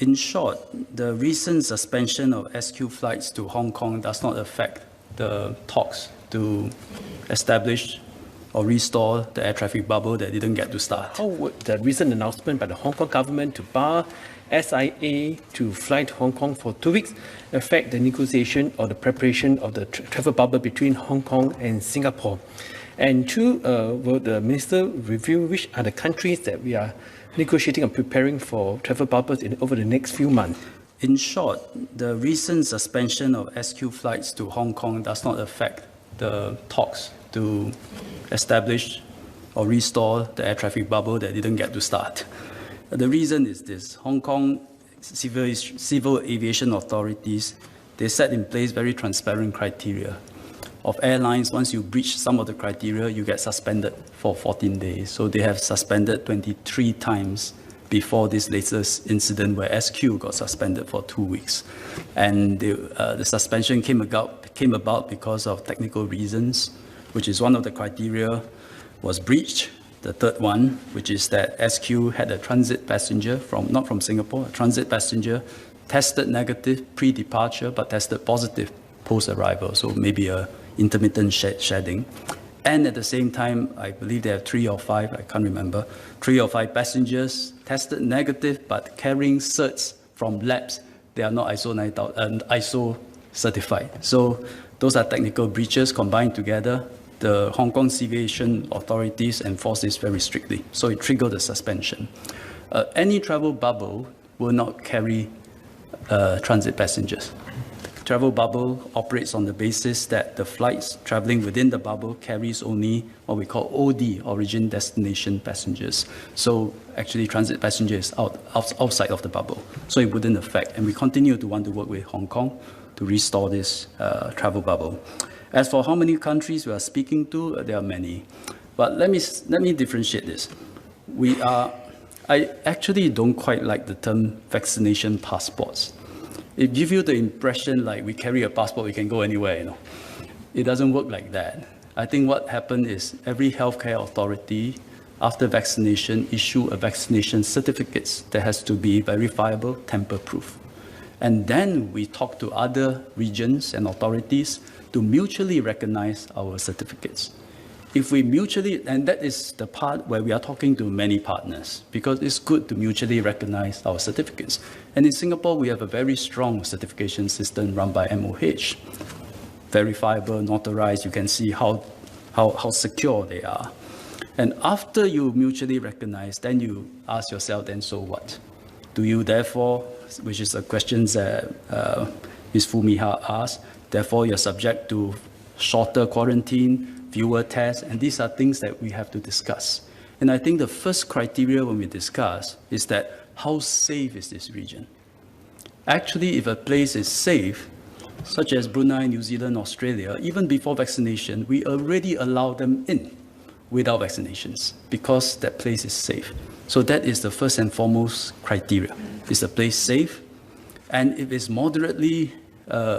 In short, the recent suspension of SQ flights to Hong Kong does not affect the talks to establish or restore the air traffic bubble that didn't get to start. How would the recent announcement by the Hong Kong government to bar SIA to fly to Hong Kong for 2 weeks affect the negotiation or the preparation of the travel bubble between Hong Kong and Singapore? And two, will the minister review which are the countries that we are negotiating and preparing for travel bubbles over the next few months? In short, the recent suspension of SQ flights to Hong Kong does not affect the talks to establish or restore the air traffic bubble that didn't get to start. The reason is this: Hong Kong civil aviation authorities, they set in place very transparent criteria of airlines. Once you breach some of the criteria, you get suspended for 14 days. So they have suspended 23 times before this latest incident where SQ got suspended for 2 weeks. And the suspension came about because of technical reasons, which is one of the criteria was breached. The third one, which is that SQ had a transit passenger not from Singapore, a transit passenger tested negative pre-departure but tested positive post-arrival, so maybe a intermittent shedding. And at the same time, I believe there are 3 or 5, I can't remember, 3 or 5 passengers tested negative but carrying certs from labs. They are not ISO certified. So those are technical breaches combined together. The Hong Kong Aviation authorities enforce this very strictly, so it triggered the suspension. Any travel bubble will not carry transit passengers. The travel bubble operates on the basis that the flights traveling within the bubble carries only what we call OD, origin destination passengers. So actually transit passengers outside of the bubble, so it wouldn't affect. And we continue to want to work with Hong Kong to restore this travel bubble. As for how many countries we are speaking to, there are many. But let me differentiate this. I actually don't quite like the term vaccination passports. It gives you the impression like we carry a passport, we can go anywhere, It doesn't work like that. I think what happened is every healthcare authority, after vaccination, issue a vaccination certificate that has to be verifiable, tamper-proof. And then we talk to other regions and authorities to mutually recognize our certificates. If we mutually, and that is the part where we are talking to many partners, because it's good to mutually recognize our certificates. And in Singapore, we have a very strong certification system run by MOH. Verifiable, notarized, you can see how secure they are. And after you mutually recognize, then you ask yourself, then so what? Do you therefore, which is a question that Ms. Fumiha asked, therefore you're subject to shorter quarantine, fewer tests, and these are things that we have to discuss. And I think the first criteria when we discuss is that how safe is this region? Actually, if a place is safe, such as Brunei, New Zealand, Australia, even before vaccination, we already allow them in without vaccinations because that place is safe. So that is the first and foremost criteria. Is the place safe? And if it's moderately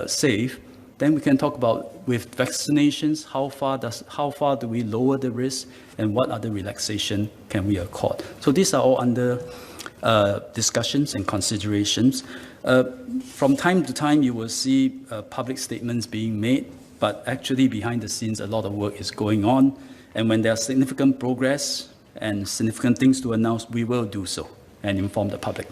safe, then we can talk about with vaccinations, how far do we lower the risk and what other relaxation can we accord? So these are all under discussions and considerations. From time to time, you will see public statements being made, but actually behind the scenes, a lot of work is going on. And when there are significant progress and significant things to announce, we will do so and inform the public.